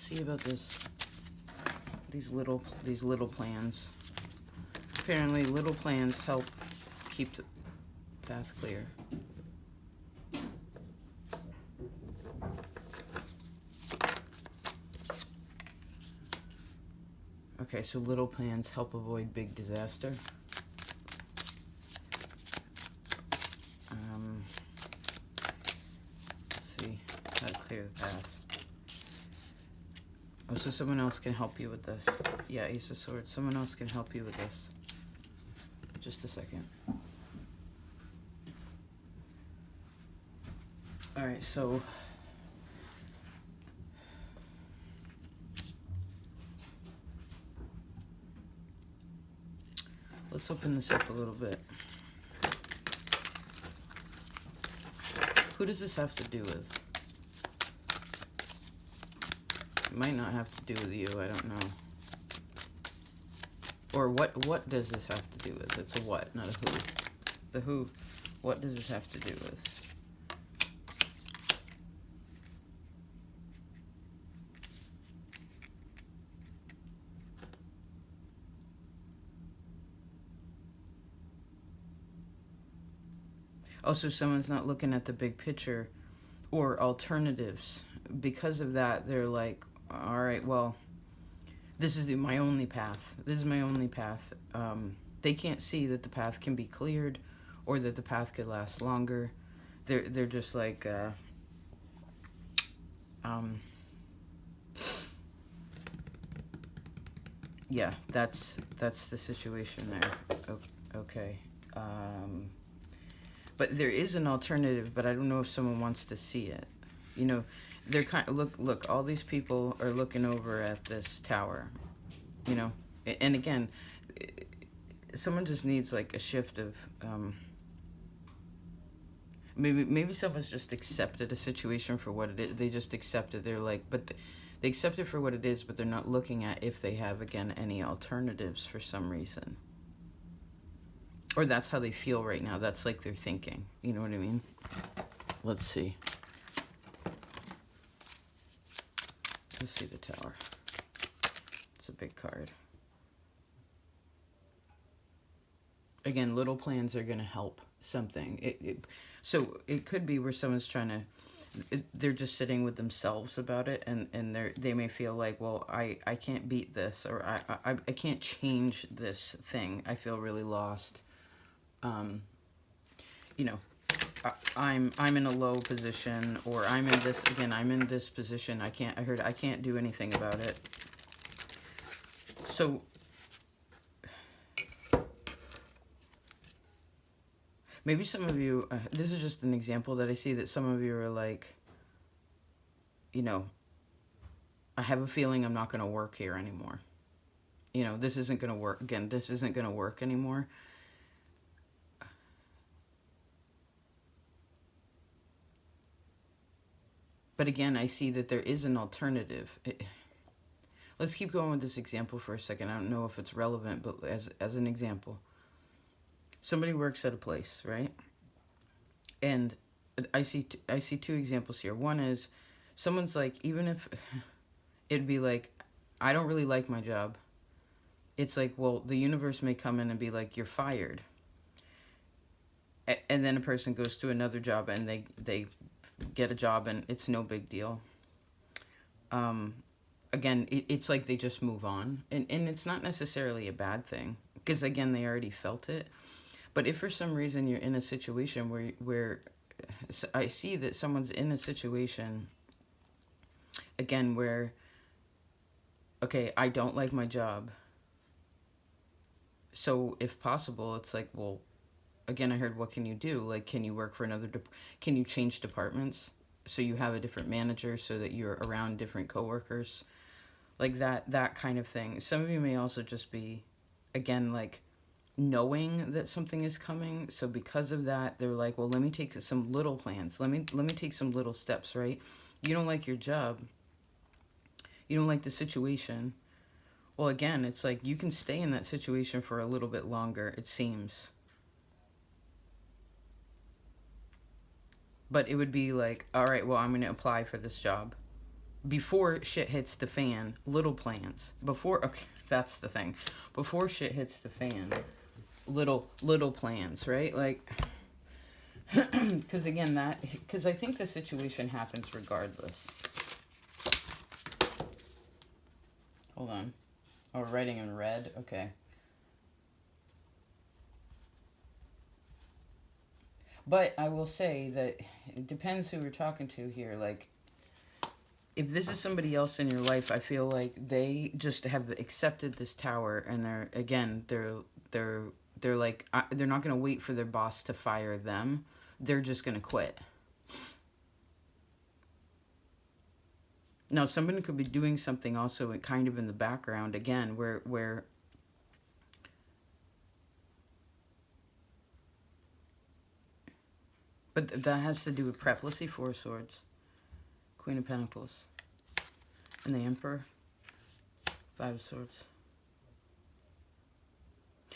see about these little plans. Apparently, little plans help keep the path clear. Okay, so little plans help avoid big disaster. Let's see how to clear the path. Oh, so someone else can help you with this. Yeah, Ace of Swords. Someone else can help you with this. Just a second. Alright, so let's open this up a little bit. Who does this have to do with? It might not have to do with you, I don't know. Or what does this have to do with? It's a what, not a who. The who, what does this have to do with? Also, someone's not looking at the big picture or alternatives. Because of that, they're like, all right, well, this is my only path. This is my only path. They can't see that the path can be cleared or that the path could last longer. They're just like, yeah, that's the situation there. Okay. But there is an alternative, but I don't know if someone wants to see it. You know, they're kind of, look, all these people are looking over at this tower, you know, and again, someone just needs like a shift of, maybe someone's just accepted a situation for what it is. They just accept it. They're like, but they accept it for what it is, but they're not looking at if they have, again, any alternatives for some reason. Or that's how they feel right now. That's like their thinking. You know what I mean? Let's see. Let's see the tower. It's a big card. Again, little plans are going to help something. So it could be where someone's trying to, they're just sitting with themselves about it, and they may feel like, well, I can't beat this, or I can't change this thing. I feel really lost. You know, I'm in a low position, or I'm in this position. I can't do anything about it. So maybe some of you, this is just an example that I see, that some of you are like, you know, I have a feeling I'm not going to work here anymore. You know, this isn't going to work. Again, this isn't going to work anymore. But again, I see that there is an alternative. Let's keep going with this example for a second. I don't know if it's relevant, but as an example. Somebody works at a place, right? And I see two examples here. One is someone's like, even if it'd be like, I don't really like my job. It's like, well, the universe may come in and be like, you're fired. And then a person goes to another job and they get a job and it's no big deal. Again, it's like they just move on. And it's not necessarily a bad thing, because, again, they already felt it. But if for some reason you're in a situation where I see that someone's in a situation, again, where, okay, I don't like my job. So if possible, it's like, well, again, I heard, what can you do? Like, can you work for can you change departments so you have a different manager, so that you're around different coworkers? Like that kind of thing. Some of you may also just be, again, like, knowing that something is coming. So because of that, they're like, well, let me take some little plans. Let me take some little steps, right? You don't like your job. You don't like the situation. Well, again, it's like you can stay in that situation for a little bit longer, it seems. But it would be like, all right, well, I'm going to apply for this job. before shit hits the fan, little plans. Before, okay, that's the thing. Before shit hits the fan, little plans, right? Like, because again, because I think the situation happens regardless. Hold on. Oh, we're writing in red? Okay. But I will say that it depends who we're talking to here. Like, if this is somebody else in your life, I feel like they just have accepted this tower, and they're like, they're not going to wait for their boss to fire them. They're just going to quit. Now, somebody could be doing something also kind of in the background, again, where but that has to do with prep. Let's see, Four of Swords, Queen of Pentacles, and the Emperor, Five of Swords.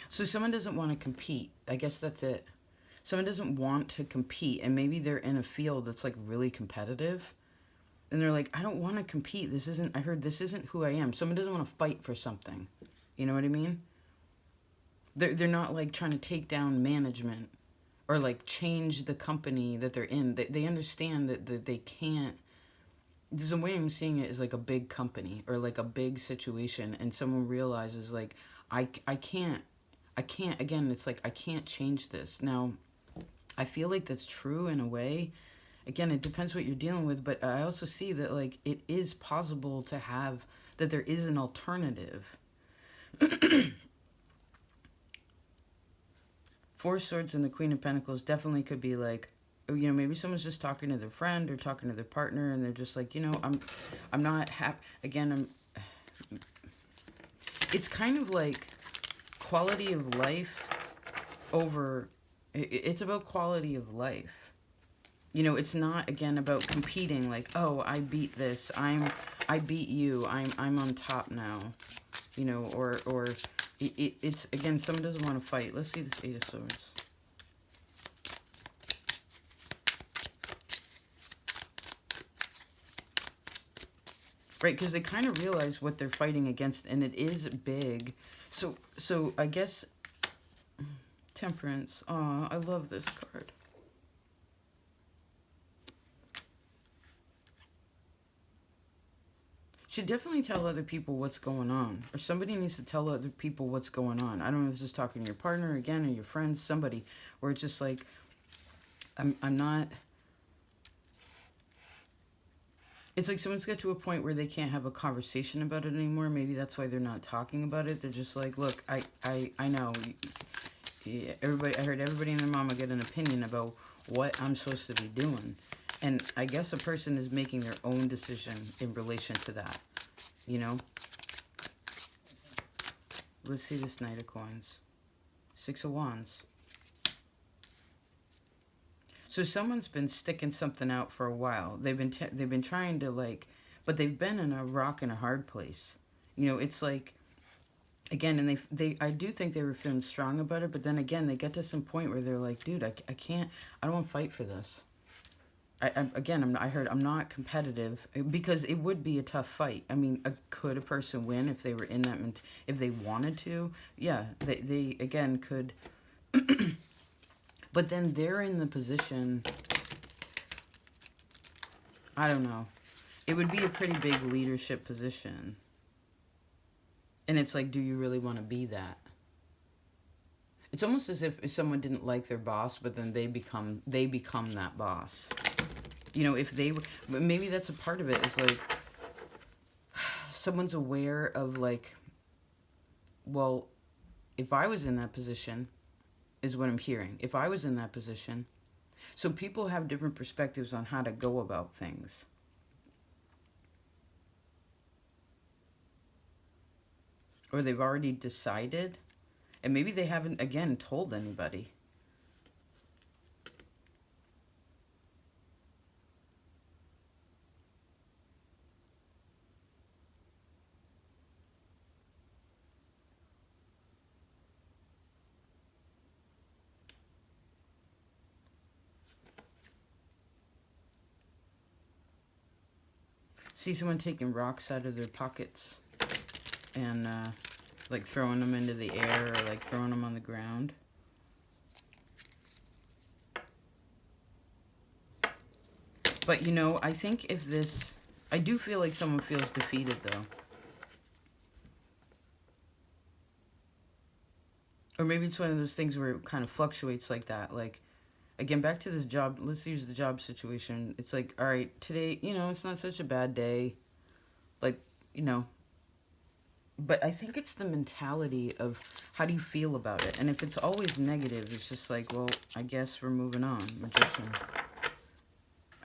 So someone doesn't want to compete. I guess that's it. Someone doesn't want to compete, and maybe they're in a field that's like really competitive, and they're like, I don't want to compete. I heard this isn't who I am. Someone doesn't want to fight for something. You know what I mean? They're not like trying to take down management or like change the company that they're in. They understand that they can't. There's a way I'm seeing it is like a big company or like a big situation, and someone realizes like I can't, again, it's like I can't change this. Now, I feel like that's true in a way. Again, it depends what you're dealing with, but I also see that like it is possible to have that there is an alternative. Four Swords and the Queen of Pentacles definitely could be like, you know, maybe someone's just talking to their friend or talking to their partner, and they're just like, you know, I'm not happy. Again, it's kind of like quality of life over. It's about quality of life. You know, it's not again about competing. Like, oh, I beat this. I beat you. I'm on top now. You know, or it's again, someone doesn't want to fight. Let's see this Eight of Swords. Right, because they kind of realize what they're fighting against, and it is big. So I guess Temperance. Aw, I love this card. Should definitely tell other people what's going on, or somebody needs to tell other people what's going on. I don't know if it's just talking to your partner again or your friends, somebody, where it's just like, I'm not. It's like someone's got to a point where they can't have a conversation about it anymore. Maybe that's why they're not talking about it. They're just like, look, I know. Everybody, I heard everybody and their mama get an opinion about what I'm supposed to be doing. And I guess a person is making their own decision in relation to that, you know? Let's see this Knight of Coins. Six of Wands. So someone's been sticking something out for a while. They've been trying to like, but they've been in a rock and a hard place. You know, it's like, again, and I do think they were feeling strong about it, but then again, they get to some point where they're like, dude, I can't, I don't want to fight for this. I'm not competitive, because it would be a tough fight. I mean, could a person win if they were in that, if they wanted to? Yeah, they again could. But then they're in the position, I don't know. It would be a pretty big leadership position. And it's like, do you really want to be that? It's almost as if someone didn't like their boss, but then they become that boss. You know, if they, maybe that's a part of it, is like, someone's aware of like, well, if I was in that position, is what I'm hearing. If I was in that position, so people have different perspectives on how to go about things. Or they've already decided, and maybe they haven't, again, told anybody. see someone taking rocks out of their pockets and like throwing them into the air or like throwing them on the ground. But, you know, I think if this... I do feel like someone feels defeated, though. Or maybe it's one of those things where it kind of fluctuates like that. Like, again, back to this job. Let's use the job situation. It's like, all right, today, you know, it's not such a bad day. Like, you know. But I think it's the mentality of how do you feel about it. And if it's always negative, it's just like, well, I guess we're moving on. Magician.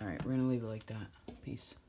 All right, we're going to leave it like that. Peace.